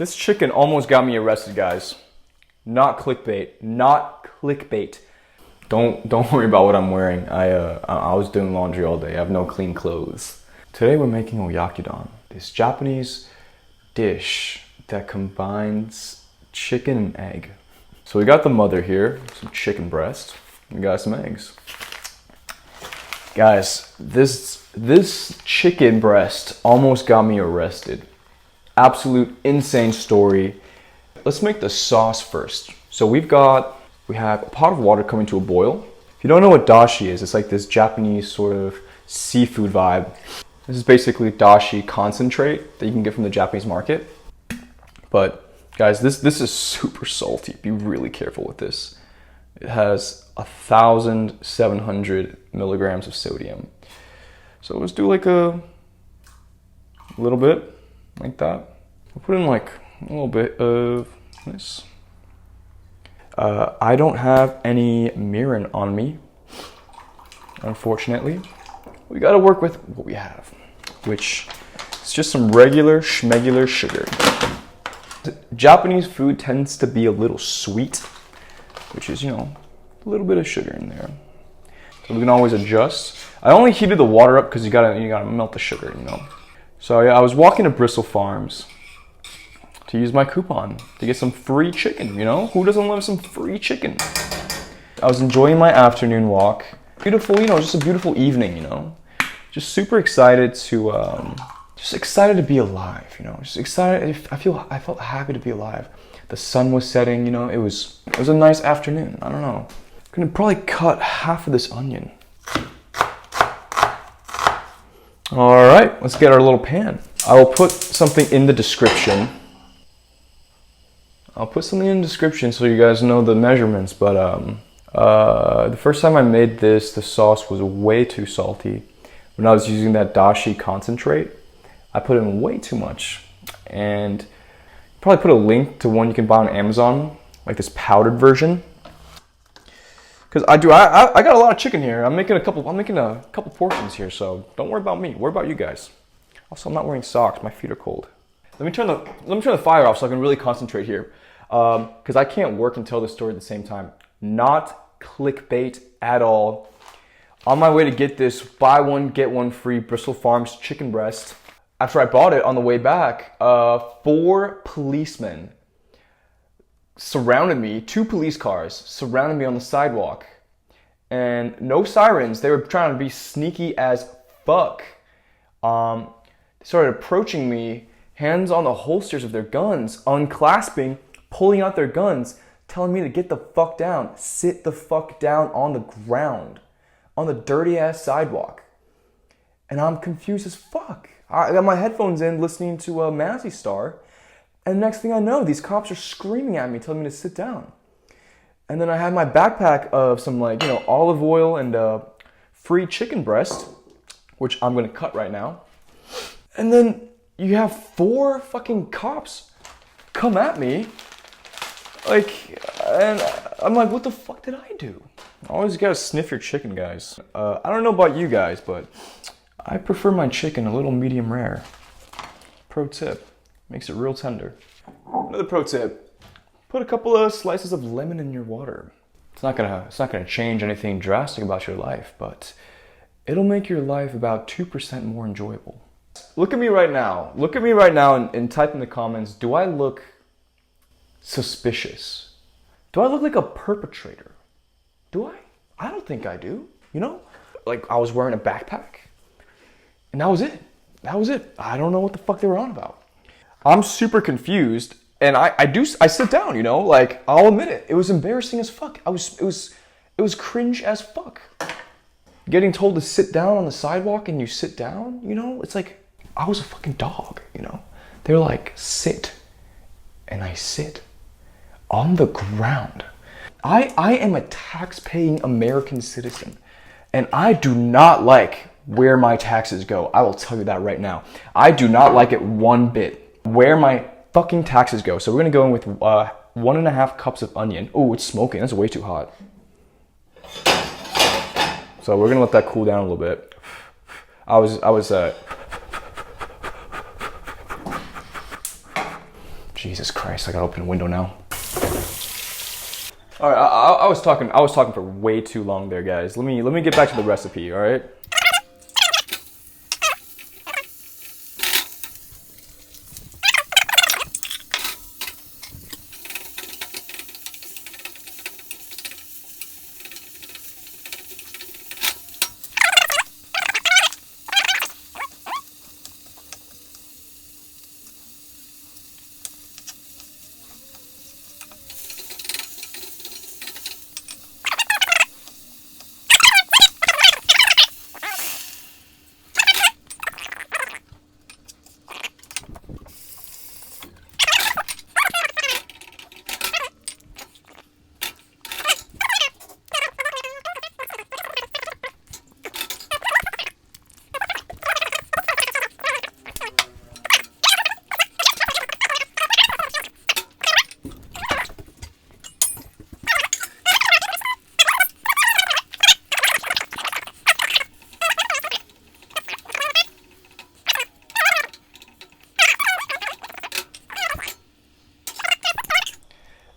This chicken almost got me arrested, guys. Not clickbait. Not clickbait. Don't worry about what I'm wearing. I was doing laundry all day. I have no clean clothes. Today we're making Oyakodon, this Japanese dish that combines chicken and egg. So we got the mother here, some chicken breast. We got some eggs. Guys, this chicken breast almost got me arrested. Absolute insane story. Let's make the sauce first. So we have a pot of water coming to a boil. If you don't know what dashi is, it's like this Japanese sort of seafood vibe. This is basically dashi concentrate that you can get from the Japanese market. But guys, this is super salty. Be really careful with this. It has 1,700 milligrams of sodium. So let's do like a little bit like that. We'll put in like a little bit of this. I don't have any mirin on me, unfortunately. We gotta work with what we have, which is just some regular schmegular sugar. Japanese food tends to be a little sweet, which is, you know, a little bit of sugar in there. So we can always adjust. I only heated the water up because you gotta melt the sugar, you know. So yeah, I was walking to Bristol Farms to use my coupon to get some free chicken, you know? Who doesn't love some free chicken? I was enjoying my afternoon walk. Beautiful, you know, just a beautiful evening, you know? Just super excited to, just excited to be alive, you know? Just excited, I felt happy to be alive. The sun was setting, you know? It was a nice afternoon, I don't know. I'm gonna probably cut half of this onion. All right, let's get our little pan. I will put something in the description. I'll put something in the description so you guys know the measurements, but the first time I made this, the sauce was way too salty. When I was using that dashi concentrate, I put in way too much. And probably put a link to one you can buy on Amazon, like this powdered version. Because I got a lot of chicken here. I'm making a couple portions here, so don't worry about me. Worry about you guys. Also, I'm not wearing socks. My feet are cold. Let me turn the fire off so I can really concentrate here. Because I can't work and tell this story at the same time. Not clickbait at all. On my way to get this buy one, get one free Bristol Farms chicken breast. After I bought it on the way back, 4 policemen surrounded me, 2 police cars surrounded me on the sidewalk. And no sirens. They were trying to be sneaky as fuck. They started approaching me, hands on the holsters of their guns, unclasping, pulling out their guns, telling me to get the fuck down, sit the fuck down on the ground, on the dirty ass sidewalk. And I'm confused as fuck. I got my headphones in listening to Mazzy Star, and next thing I know, these cops are screaming at me, telling me to sit down. And then I had my backpack of some, like, you know, olive oil and free chicken breast, which I'm gonna cut right now. And then you have 4 fucking cops come at me, like, and I'm like, what the fuck did I do? Always gotta sniff your chicken, guys. I don't know about you guys, but I prefer my chicken a little medium rare. Pro tip, makes it real tender. Another pro tip, put a couple of slices of lemon in your water. It's not gonna change anything drastic about your life, but it'll make your life about 2% more enjoyable. Look at me right now. Look at me right now and type in the comments, do I look suspicious? Do I look like a perpetrator? Do I? I don't think I do. You know? Like, I was wearing a backpack. And that was it. That was it. I don't know what the fuck they were on about. I'm super confused. And I sit down, you know? Like, I'll admit it. It was embarrassing as fuck. It was cringe as fuck. Getting told to sit down on the sidewalk and you sit down, you know? It's like, I was a fucking dog, you know? They were like, sit. And I sit on the ground. I am a tax-paying American citizen. And I do not like where my taxes go. I will tell you that right now. I do not like it one bit. Where my fucking taxes go. So we're gonna go in with 1.5 cups of onion. Oh, it's smoking. That's way too hot. So we're gonna let that cool down a little bit. I was Jesus Christ, I gotta open a window now. All right, I was talking for way too long there, guys. Let me get back to the recipe, all right?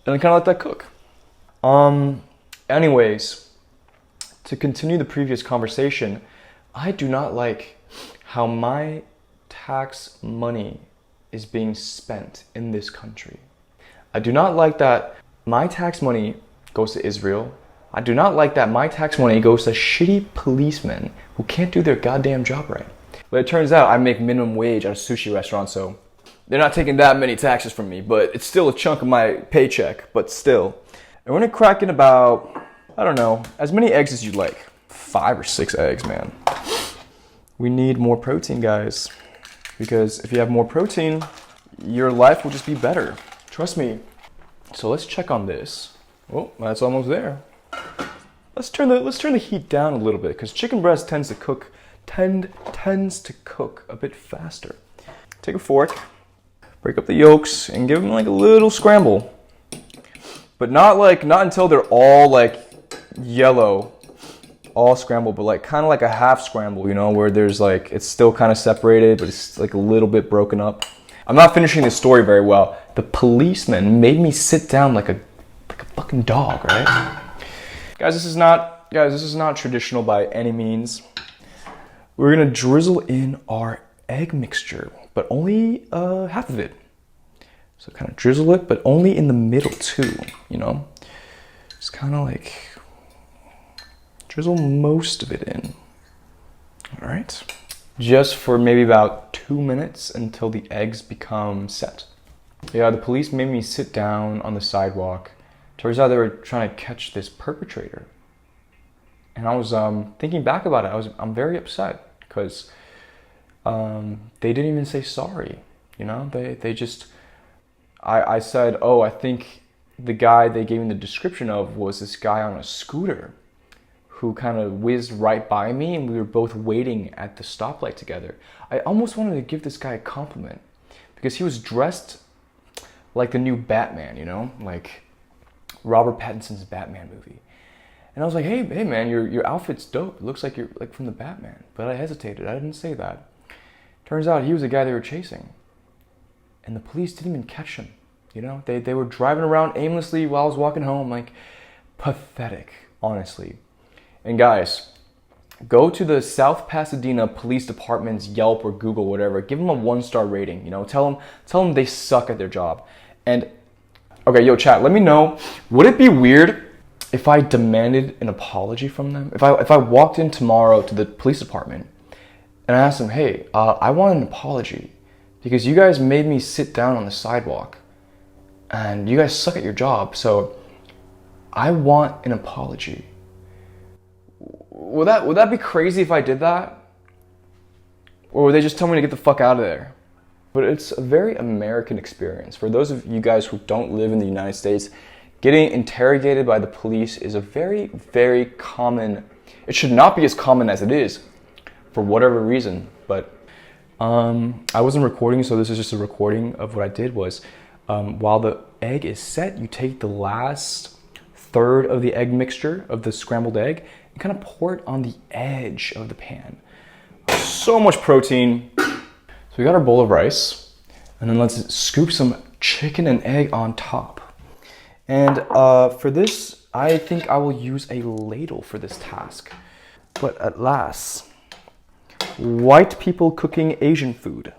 And kind of let that cook. Anyways, to continue the previous conversation, I do not like how my tax money is being spent in this country. I do not like that my tax money goes to Israel. I do not like that my tax money goes to shitty policemen who can't do their goddamn job right. But it turns out I make minimum wage at a sushi restaurant, so they're not taking that many taxes from me, but it's still a chunk of my paycheck, but still. And we're gonna crack in about, I don't know, as many eggs as you like. 5 or 6 eggs, man. We need more protein, guys. Because if you have more protein, your life will just be better. Trust me. So let's check on this. Oh, that's almost there. Let's turn the heat down a little bit, because chicken breast tends to cook a bit faster. Take a fork. Break up the yolks and give them like a little scramble, but not until they're all like yellow, all scrambled, but like kind of like a half scramble, you know, where there's like, it's still kind of separated, but it's like a little bit broken up. I'm not finishing this story very well. The policeman made me sit down like a fucking dog, right? Guys, this is not traditional by any means. We're gonna drizzle in our egg mixture, but only half of it. So kind of drizzle it, but only in the middle too, you know? Just kind of like drizzle most of it in. All right. Just for maybe about 2 minutes until the eggs become set. Yeah, the police made me sit down on the sidewalk. Turns out they were trying to catch this perpetrator. And I was thinking back about it, I'm very upset because they didn't even say sorry, you know? They just, I said, oh, I think the guy they gave me the description of was this guy on a scooter who kind of whizzed right by me, and we were both waiting at the stoplight together. I almost wanted to give this guy a compliment because he was dressed like the new Batman, you know? Like Robert Pattinson's Batman movie. And I was like, hey man, your outfit's dope. It looks like you're like from the Batman. But I hesitated, I didn't say that. Turns out he was the guy they were chasing. And the police didn't even catch him. You know, they were driving around aimlessly while I was walking home. Like, pathetic, honestly. And guys, go to the South Pasadena Police Department's Yelp or Google, whatever. Give them a 1-star rating, you know. Tell them they suck at their job. And, okay, yo, chat, let me know. Would it be weird if I demanded an apology from them? If I walked in tomorrow to the police department and I asked them, hey, I want an apology because you guys made me sit down on the sidewalk and you guys suck at your job, so I want an apology. Would that be crazy if I did that? Or would they just tell me to get the fuck out of there? But it's a very American experience. For those of you guys who don't live in the United States, getting interrogated by the police is a very, very common, it should not be as common as it is for whatever reason. But I wasn't recording, so this is just a recording of what I did was, while the egg is set, you take the last third of the egg mixture of the scrambled egg and kind of pour it on the edge of the pan. So much protein. So we got our bowl of rice, and then let's scoop some chicken and egg on top. And for this, I think I will use a ladle for this task. But at last, white people cooking Asian food.